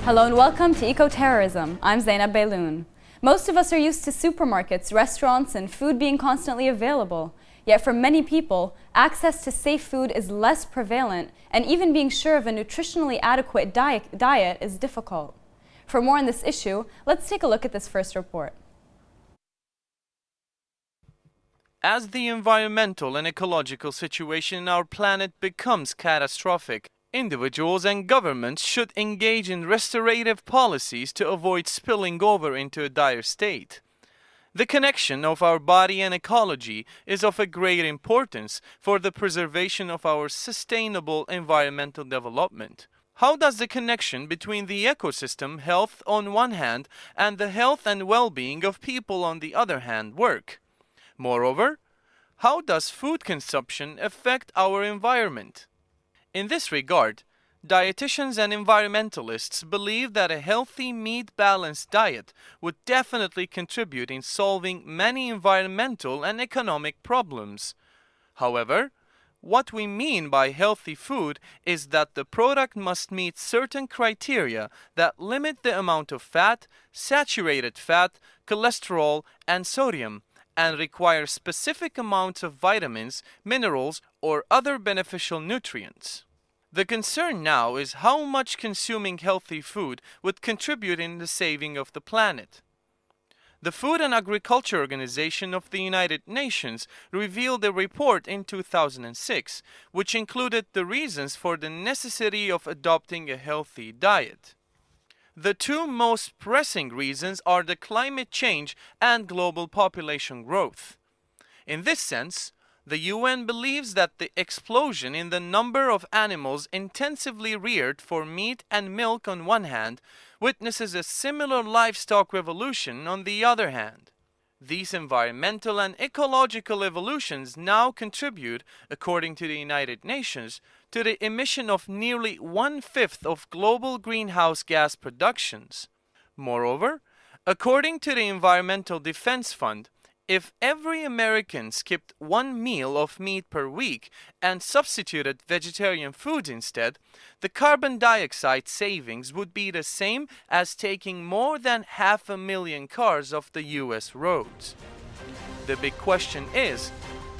Hello and welcome to Eco-Terrorism. I'm Zeinab Bailoun. Most of us are used to supermarkets, restaurants, and food being constantly available. Yet for many people, access to safe food is less prevalent, and even being sure of a nutritionally adequate diet is difficult. For more on this issue, let's take a look at this first report. As the environmental and ecological situation in our planet becomes catastrophic, individuals and governments should engage in restorative policies to avoid spilling over into a dire state. The connection of our body and ecology is of a great importance for the preservation of our sustainable environmental development. How does the connection between the ecosystem health on one hand and the health and well-being of people on the other hand work? Moreover, how does food consumption affect our environment? In this regard, dietitians and environmentalists believe that a healthy meat-balanced diet would definitely contribute in solving many environmental and economic problems. However, what we mean by healthy food is that the product must meet certain criteria that limit the amount of fat, saturated fat, cholesterol, and sodium, and require specific amounts of vitamins, minerals, or other beneficial nutrients. The concern now is how much consuming healthy food would contribute in the saving of the planet. The Food and Agriculture Organization of the United Nations revealed a report in 2006, which included the reasons for the necessity of adopting a healthy diet. The two most pressing reasons are the climate change and global population growth. In this sense, the UN believes that the explosion in the number of animals intensively reared for meat and milk on one hand witnesses a similar livestock revolution on the other hand. These environmental and ecological evolutions now contribute, according to the United Nations, to the emission of nearly 1/5 of global greenhouse gas productions. Moreover, according to the Environmental Defense Fund, if every American skipped one meal of meat per week and substituted vegetarian foods instead, the carbon dioxide savings would be the same as taking more than 500,000 cars off the US roads. The big question is,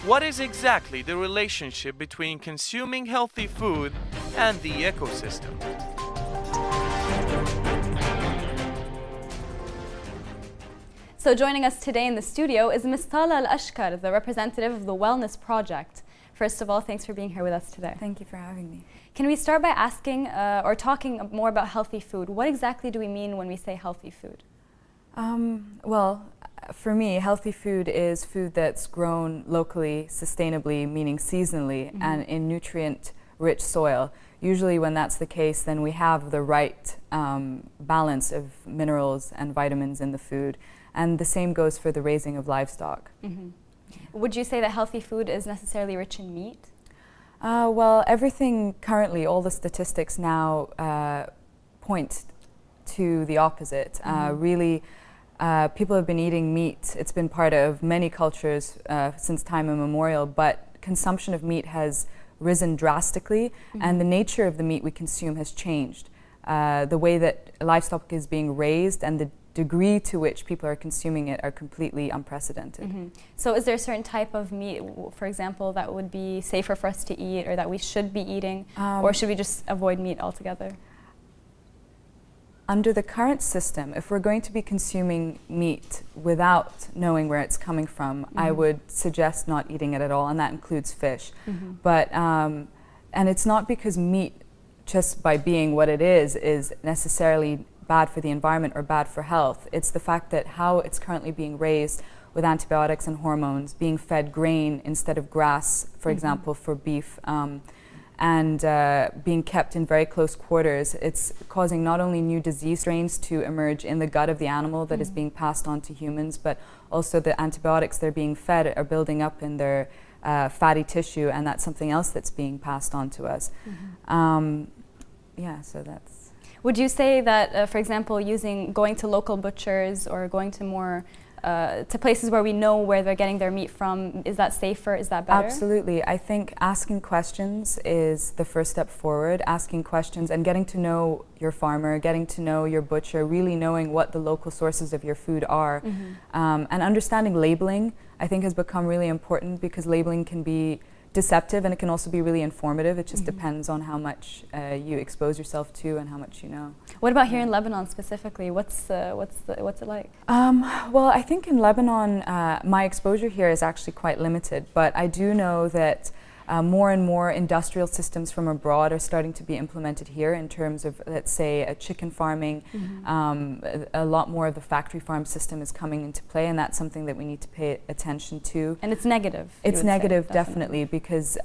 what is exactly the relationship between consuming healthy food and the ecosystem? So joining us today in the studio is Ms. Tala Al-Ashkar, the representative of the Wellness Project. First of all, thanks for being here with us today. Thank you for having me. Can we start by asking or talking more about healthy food? What exactly do we mean when we say healthy food? Well, for me, healthy food is food that's grown locally, sustainably, meaning seasonally, and in nutrient-rich soil. Usually when that's the case, then we have the right balance of minerals and vitamins in the food. And the same goes for the raising of livestock. Would you say that healthy food is necessarily rich in meat? Well, everything currently, all the statistics now point to the opposite. Really, people have been eating meat. It's been part of many cultures since time immemorial, but consumption of meat has risen drastically, and the nature of the meat we consume has changed. The way that livestock is being raised and the degree to which people are consuming it are completely unprecedented. So is there a certain type of meat, for example, that would be safer for us to eat or that we should be eating, or should we just avoid meat altogether? Under the current system, if we're going to be consuming meat without knowing where it's coming from, I would suggest not eating it at all, and that includes fish. But, and it's not because meat, just by being what it is necessarily bad for the environment or bad for health. It's the fact that how it's currently being raised with antibiotics and hormones, being fed grain instead of grass, for example, for beef, and being kept in very close quarters. It's causing not only new disease strains to emerge in the gut of the animal that is being passed on to humans, but also the antibiotics they're being fed are building up in their fatty tissue, and that's something else that's being passed on to us. Yeah, so that's... Would you say that, for example, going to local butchers or going to more to places where we know where they're getting their meat from? Is that safer? Is that better? Absolutely. I think asking questions is the first step forward. Asking questions and getting to know your farmer, getting to know your butcher, really knowing what the local sources of your food are. And understanding labeling, I think, has become really important, because labeling can be deceptive and it can also be really informative. It just depends on how much you expose yourself to and how much you know. What about here in Lebanon specifically? What's it like? Well, I think in Lebanon, my exposure here is actually quite limited, but I do know that more and more industrial systems from abroad are starting to be implemented here in terms of, let's say, chicken farming. A lot more of the factory farm system is coming into play, and that's something that we need to pay attention to. And it's negative. It's negative, definitely, because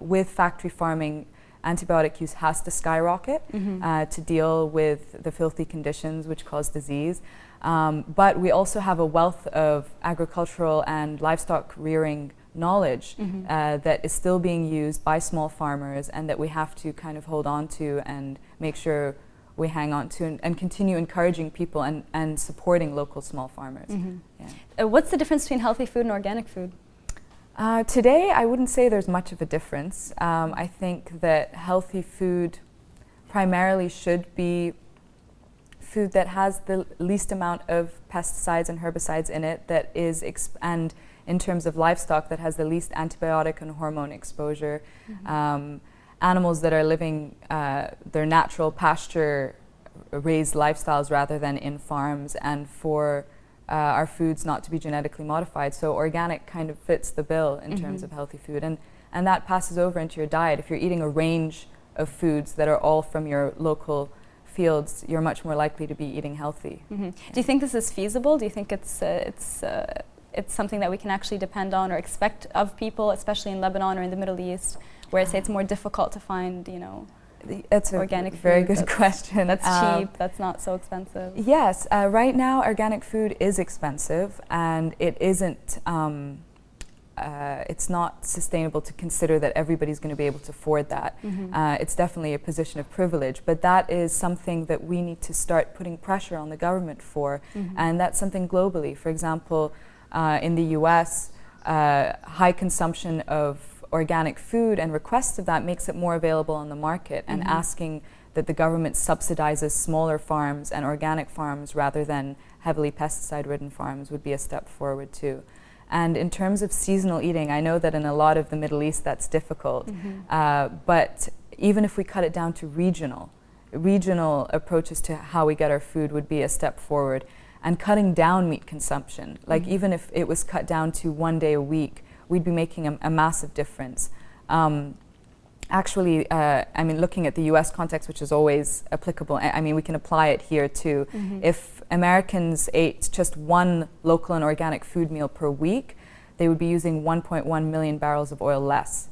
with factory farming, antibiotic use has to skyrocket to deal with the filthy conditions which cause disease. But we also have a wealth of agricultural and livestock rearing knowledge that is still being used by small farmers, and that we have to kind of hold on to and make sure we hang on to, and continue encouraging people and supporting local small farmers. What's the difference between healthy food and organic food? Today, I wouldn't say there's much of a difference. I think that healthy food primarily should be food that has the least amount of pesticides and herbicides in it, that is, and in terms of livestock, that has the least antibiotic and hormone exposure. Animals that are living their natural pasture raised lifestyles rather than in farms, and for our foods not to be genetically modified. So organic kind of fits the bill in terms of healthy food, and that passes over into your diet. If you're eating a range of foods that are all from your local fields, you're much more likely to be eating healthy. Do you think this is feasible? Do you think it's something that we can actually depend on or expect of people, especially in Lebanon or in the Middle East, where I say it's more difficult to find, you know, it's organic a very food good question. That's cheap, that's not so expensive. Yes, right now organic food is expensive, and it isn't, it's not sustainable to consider that everybody's going to be able to afford that. It's definitely a position of privilege, but that is something that we need to start putting pressure on the government for, and that's something globally. For example, in the US, high consumption of organic food and requests of that makes it more available on the market, and asking that the government subsidizes smaller farms and organic farms rather than heavily pesticide-ridden farms would be a step forward too. And in terms of seasonal eating, I know that in a lot of the Middle East that's difficult, but even if we cut it down to regional approaches to how we get our food would be a step forward. And cutting down meat consumption, like even if it was cut down to 1 day a week, we'd be making a massive difference. Actually, I mean, looking at the US context, which is always applicable, I mean, we can apply it here too. If Americans ate just one local and organic food meal per week, they would be using 1.1 million barrels of oil less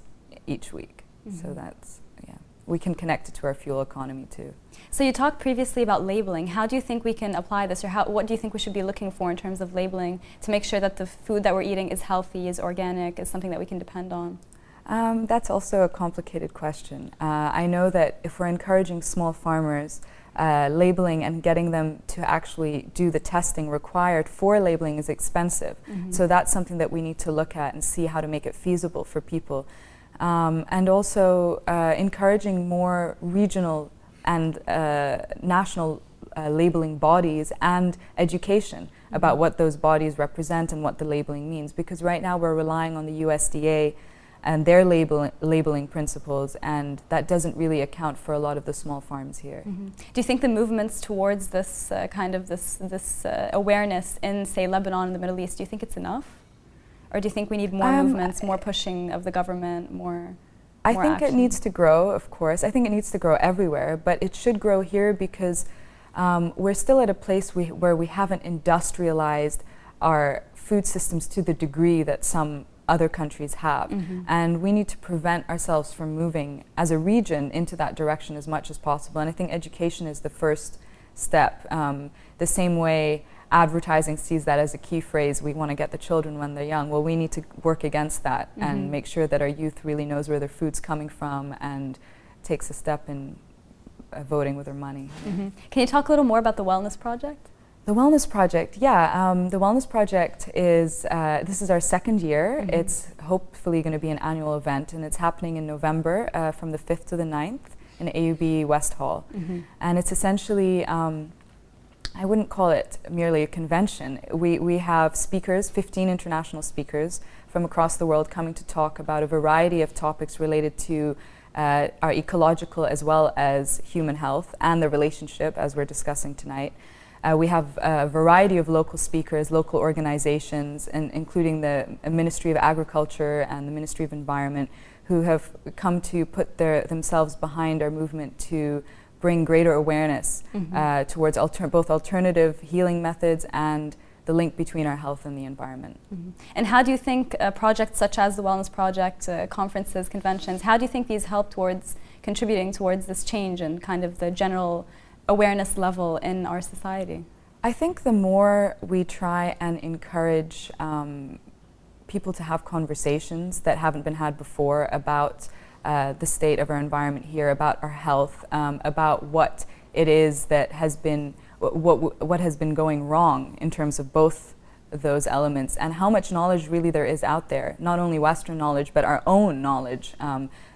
each week. So that's, yeah, we can connect it to our fuel economy too. So you talked previously about labeling. How do you think we can apply this, or what do you think we should be looking for in terms of labeling to make sure that the food that we're eating is healthy, is organic, is something that we can depend on? That's also a complicated question. I know that if we're encouraging small farmers, labeling and getting them to actually do the testing required for labeling is expensive. So that's something that we need to look at and see how to make it feasible for people. And also encouraging more regional and national labeling bodies and education about what those bodies represent and what the labeling means. Because right now we're relying on the USDA and their labeling principles, and that doesn't really account for a lot of the small farms here. Do you think the movements towards this this awareness in, say, Lebanon and the Middle East, do you think it's enough? Or do you think we need more movements, more pushing of the government, more I think action? It needs to grow, of course. I think it needs to grow everywhere, but it should grow here because we're still at a place where we haven't industrialized our food systems to the degree that some other countries have. And we need to prevent ourselves from moving as a region into that direction as much as possible. And I think education is the first step. The same way advertising sees that as a key phrase, we want to get the children when they're young. Well, we need to work against that and make sure that our youth really knows where their food's coming from and takes a step in voting with their money. Can you talk a little more about the Wellness Project? The Wellness Project, the Wellness Project is, this is our second year. It's hopefully going to be an annual event, and it's happening in November from the 5th to the 9th in AUB West Hall. And it's essentially, I wouldn't call it merely a convention. We have speakers, 15 international speakers from across the world coming to talk about a variety of topics related to our ecological as well as human health and the relationship, as we're discussing tonight. We have a variety of local speakers, local organizations, and including the Ministry of Agriculture and the Ministry of Environment, who have come to put themselves behind our movement to bring greater awareness towards both alternative healing methods and the link between our health and the environment. And how do you think projects such as the Wellness Project, conferences, conventions, how do you think these help towards contributing towards this change and kind of the general awareness level in our society? I think the more we try and encourage people to have conversations that haven't been had before about the state of our environment here, about our health, about what it is that has been, what has been going wrong in terms of both those elements, and how much knowledge really there is out there, not only Western knowledge, but our own knowledge,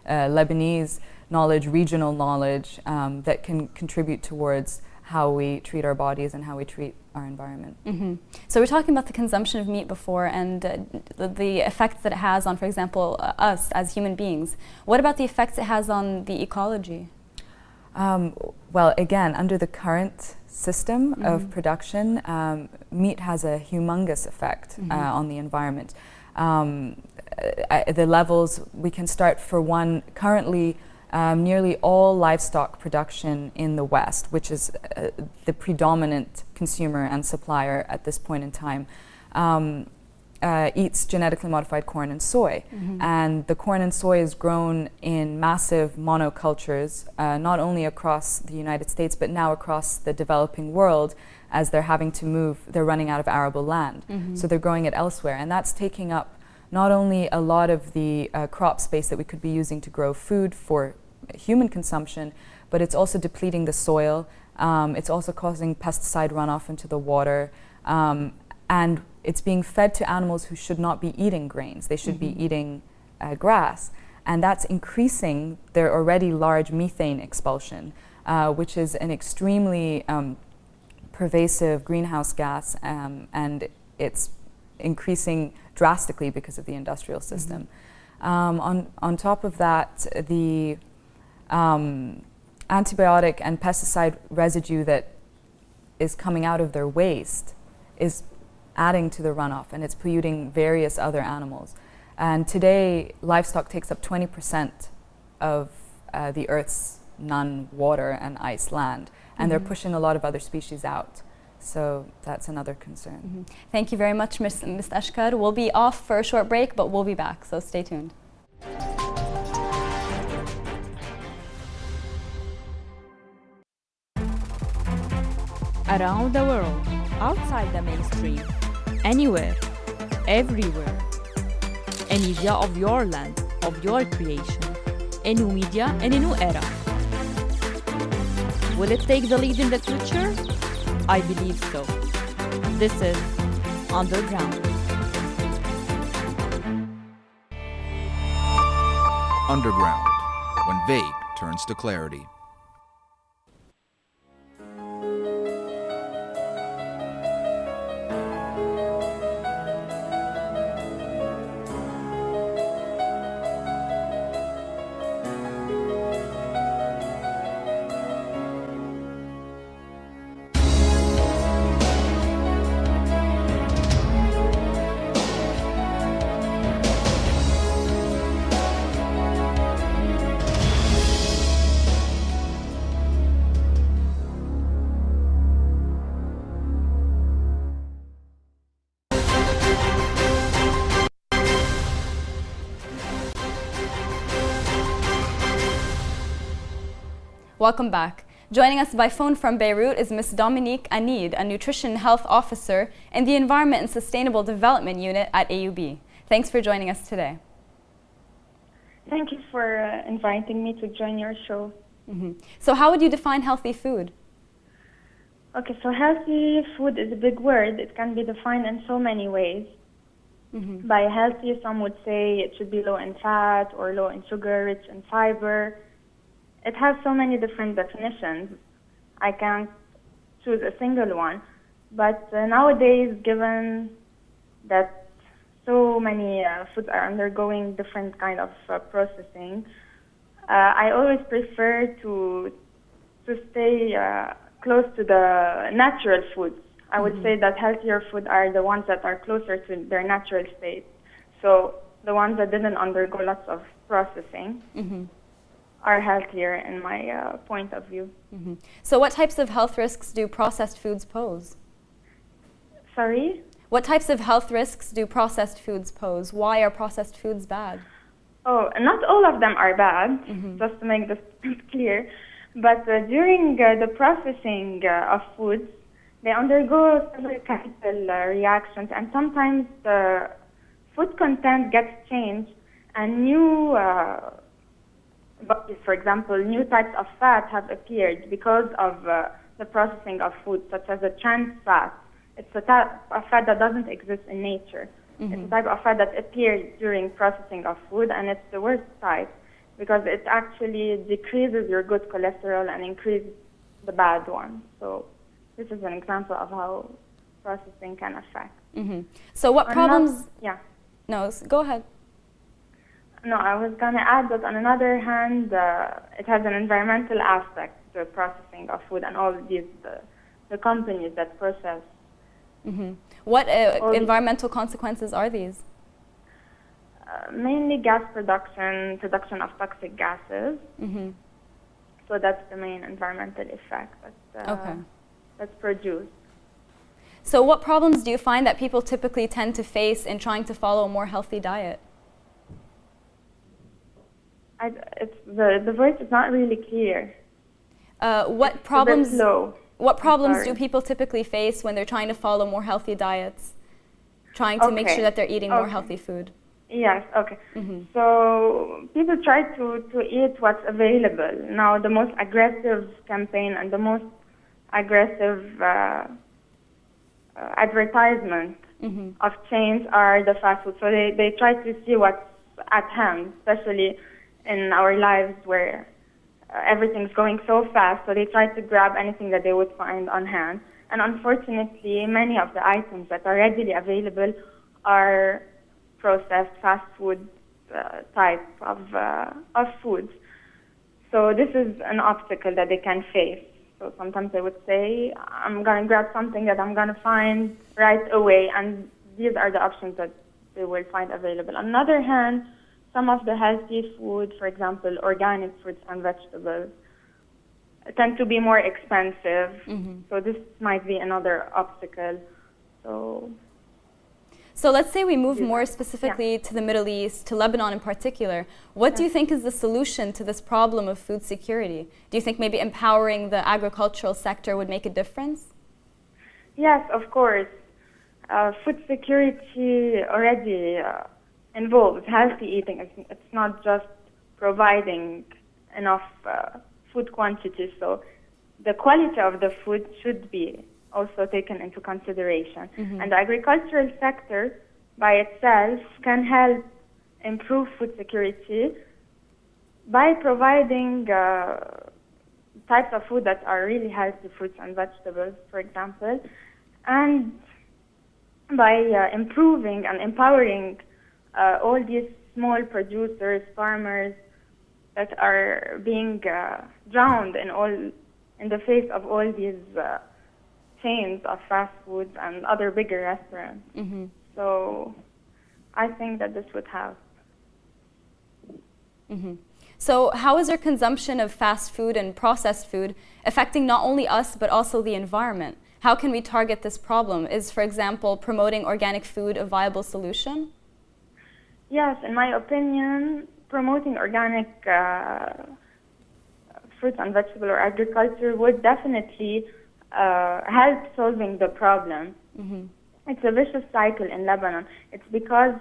Lebanese knowledge, regional knowledge that can contribute towards how we treat our bodies and how we treat our environment. So we're talking about the consumption of meat before and the effects that it has on, for example, us as human beings. What about the effects it has on the ecology? Well, again, under the current system of production, meat has a humongous effect on the environment. The levels, we can start for one, currently nearly all livestock production in the West, which is the predominant consumer and supplier at this point in time, eats genetically modified corn and soy. And the corn and soy is grown in massive monocultures, not only across the United States, but now across the developing world, as they're having to move, they're running out of arable land. So they're growing it elsewhere, and that's taking up not only a lot of the crop space that we could be using to grow food for human consumption, but it's also depleting the soil. It's also causing pesticide runoff into the water. And it's being fed to animals who should not be eating grains. They should be eating grass. And that's increasing their already large methane expulsion, which is an extremely pervasive greenhouse gas, and it's increasing drastically because of the industrial system. On top of that, the antibiotic and pesticide residue that is coming out of their waste is adding to the runoff, and it's polluting various other animals. And today, livestock takes up 20% of the Earth's non-water and ice land, and they're pushing a lot of other species out. So that's another concern. Thank you very much, Ms. Ashkar. We'll be off for a short break, but we'll be back, so stay tuned. Around the world, outside the mainstream, anywhere, everywhere. A media of your land, of your creation. A new media in a new era. Will it take the lead in the future? I believe so. This is Underground. Underground, when vague turns to clarity. Welcome back. Joining us by phone from Beirut is Ms. Dominique Anid, a Nutrition Health Officer in the Environment and Sustainable Development Unit at AUB. Thanks for joining us today. Thank you for inviting me to join your show. So how would you define healthy food? Okay, so healthy food is a big word. It can be defined in so many ways. By healthy, some would say it should be low in fat or low in sugar, rich in fiber. It has so many different definitions. I can't choose a single one. But nowadays, given that so many foods are undergoing different kind of processing, I always prefer to stay close to the natural foods. I would say that healthier food are the ones that are closer to their natural state. So the ones that didn't undergo lots of processing are healthier in my point of view. So what types of health risks do processed foods pose? Sorry? What types of health risks do processed foods pose? Why are processed foods bad? Oh, not all of them are bad, just to make this clear. But during the processing of foods, they undergo several chemical reactions, and sometimes the food content gets changed, and new bodies, for example, new types of fat have appeared because of the processing of food, such as a trans fat. It's a type of fat that doesn't exist in nature. It's a type of fat that appeared during processing of food, and it's the worst type because it actually decreases your good cholesterol and increases the bad one. So this is an example of how processing can affect. So what problems... Yeah. No, go ahead. No, I was going to add that on another hand, it has an environmental aspect, the processing of food and all these, the companies that process. What environmental consequences are these? Mainly gas production of toxic gases. So that's the main environmental effect that's produced. So what problems do you find that people typically tend to face in trying to follow a more healthy diet? The voice is not really clear. What problems? A bit low. What problems Sorry. do people typically face when they're trying to follow more healthy diets, trying to make sure that they're eating more healthy food? Yes, okay. So people try to eat what's available. Now the most aggressive campaign and the most aggressive advertisement of chains are the fast food. So they try to see what's at hand, especially in our lives where everything's going so fast, so they try to grab anything that they would find on hand. And unfortunately, many of the items that are readily available are processed fast food type of foods. So this is an obstacle that they can face. So sometimes they would say, I'm going to grab something that I'm going to find right away, and these are the options that they will find available. On the other hand, some of the healthy food, for example, organic fruits and vegetables, tend to be more expensive. So this might be another obstacle. So let's say we move more specifically to the Middle East, to Lebanon in particular. What do you think is the solution to this problem of food security? Do you think maybe empowering the agricultural sector would make a difference? Yes, of course. Food security already involves healthy eating. It's not just providing enough food quantity. So the quality of the food should be also taken into consideration. And the agricultural sector by itself can help improve food security by providing types of food that are really healthy, fruits and vegetables, for example, and by improving and empowering all these small producers, farmers that are being drowned in the face of all these chains of fast foods and other bigger restaurants. So I think that this would help. So how is our consumption of fast food and processed food affecting not only us but also the environment? How can we target this problem? Is, for example, promoting organic food a viable solution? Yes, in my opinion, promoting organic fruits and vegetable or agriculture would definitely help solving the problem. It's a vicious cycle in Lebanon. It's because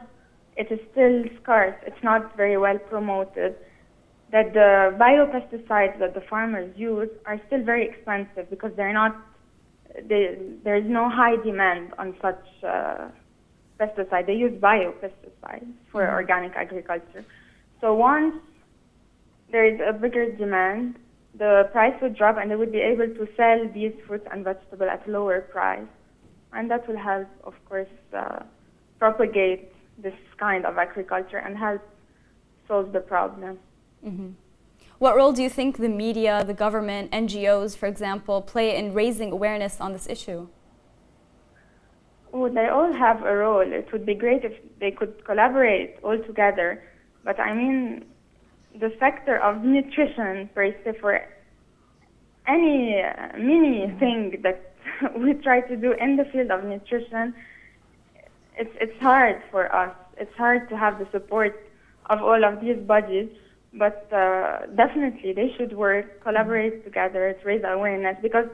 it is still scarce, it's not very well promoted, that the biopesticides that the farmers use are still very expensive because they're not there is no high demand on such pesticide. They use biopesticides for organic agriculture. So once there is a bigger demand, the price would drop and they would be able to sell these fruits and vegetables at lower price. And that will help, of course, propagate this kind of agriculture and help solve the problem. What role do you think the media, the government, NGOs, for example, play in raising awareness on this issue? Oh, they all have a role. It would be great if they could collaborate all together. But I mean, the sector of nutrition, per se, for any mini thing that we try to do in the field of nutrition, it's hard for us. It's hard to have the support of all of these bodies. But definitely they should work, collaborate together to raise awareness, because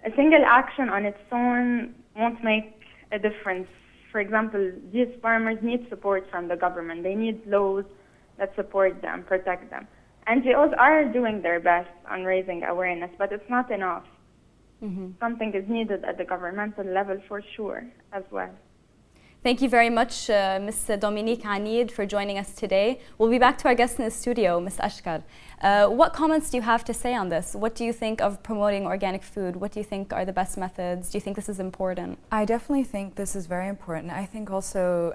a single action on its own won't make a difference. For example, these farmers need support from the government. They need laws that support them, protect them. NGOs are doing their best on raising awareness, but it's not enough. Something is needed at the governmental level for sure as well. Thank you very much, Ms. Dominique Anid, for joining us today. We'll be back to our guest in the studio, Ms. Ashkar. What comments do you have to say on this? What do you think of promoting organic food? What do you think are the best methods? Do you think this is important? I definitely think this is very important. I think also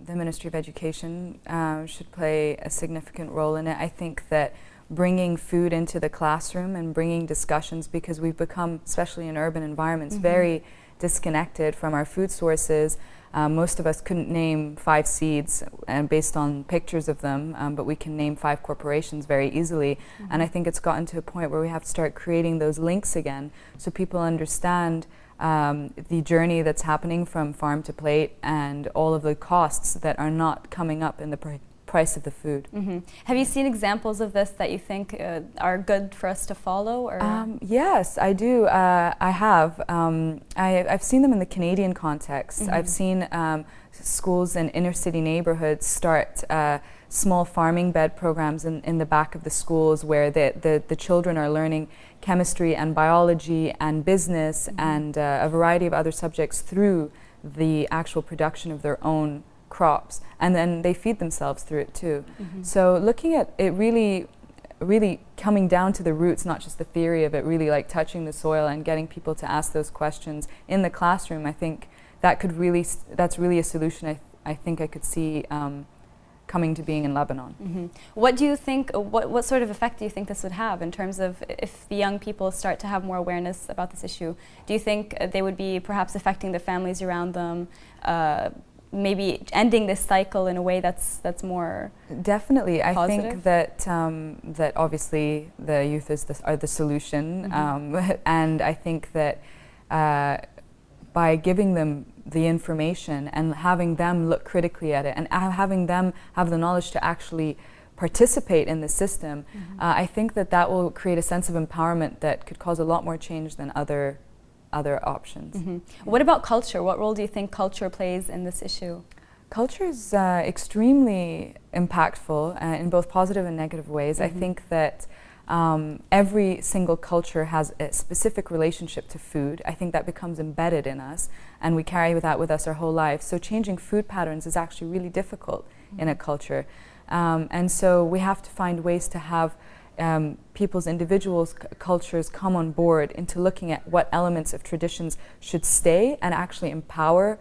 the Ministry of Education should play a significant role in it. I think that bringing food into the classroom and bringing discussions, because we've become, especially in urban environments, very disconnected from our food sources. Most of us couldn't name 5 seeds and based on pictures of them, but we can name 5 corporations very easily. And I think it's gotten to a point where we have to start creating those links again so people understand the journey that's happening from farm to plate and all of the costs that are not coming up in the price of the food. Have you seen examples of this that you think are good for us to follow? Or? Yes, I do. I have. I've seen them in the Canadian context. I've seen schools in inner city neighborhoods start small farming bed programs in the back of the schools where the children are learning chemistry and biology and business and a variety of other subjects through the actual production of their own crops, and then they feed themselves through it too. So looking at it really coming down to the roots, not just the theory of it, really like touching the soil and getting people to ask those questions in the classroom, I think that could really, that's really a solution I think I could see coming to being in Lebanon. What do you think, what sort of effect do you think this would have in terms of if the young people start to have more awareness about this issue? Do you think they would be perhaps affecting the families around them, maybe ending this cycle in a way that's more definitely positive? I think that that obviously the youth are the solution, and I think that by giving them the information and having them look critically at it and having them have the knowledge to actually participate in the system, I think that will create a sense of empowerment that could cause a lot more change than other options. What about culture? What role do you think culture plays in this issue? Culture is extremely impactful in both positive and negative ways. I think that every single culture has a specific relationship to food. I think that becomes embedded in us, and we carry that with us our whole life. So changing food patterns is actually really difficult in a culture. And so we have to find ways to have people's individuals' cultures come on board into looking at what elements of traditions should stay and actually empower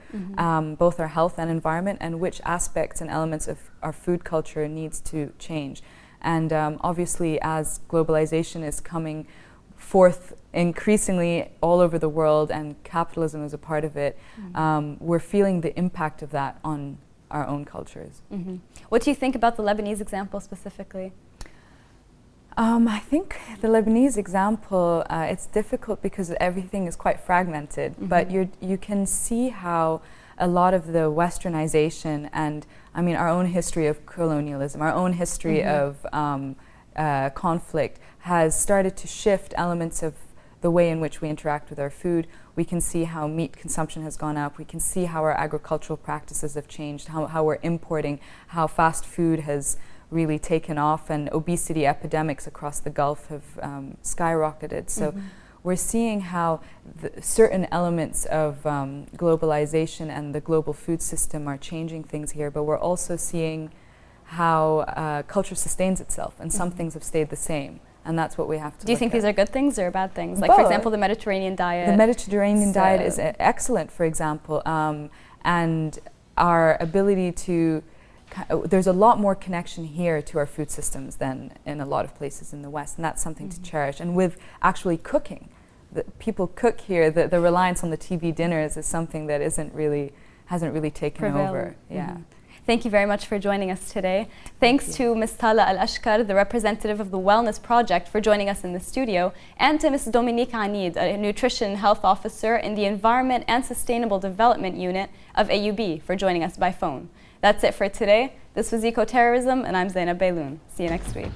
both our health and environment, and which aspects and elements of our food culture needs to change. And obviously, as globalization is coming forth increasingly all over the world and capitalism is a part of it, we're feeling the impact of that on our own cultures. What do you think about the Lebanese example specifically? I think the Lebanese example, it's difficult because everything is quite fragmented, but you can see how a lot of the westernization and, I mean, our own history of colonialism, our own history of conflict has started to shift elements of the way in which we interact with our food. We can see how meat consumption has gone up. We can see how our agricultural practices have changed, how we're importing, how fast food has really taken off, and obesity epidemics across the Gulf have skyrocketed. So we're seeing how certain elements of globalization and the global food system are changing things here, but we're also seeing how culture sustains itself, and some things have stayed the same. And that's what we have to Do you think these are good things or bad things? Like, for example, the Mediterranean diet. The Mediterranean diet is excellent, for example, and our ability to, there's a lot more connection here to our food systems than in a lot of places in the West, and that's something to cherish. And with actually cooking, people cook here, the reliance on the TV dinners is something that hasn't really taken over. Yeah. Thank you very much for joining us today. Thanks to Ms. Tala Al-Ashkar, the representative of the Wellness Project, for joining us in the studio, and to Ms. Dominique Anid, a Nutrition Health Officer in the Environment and Sustainable Development Unit of AUB, for joining us by phone. That's it for today. This was Eco-Terrorism, and I'm Zeinab Bailoun. See you next week.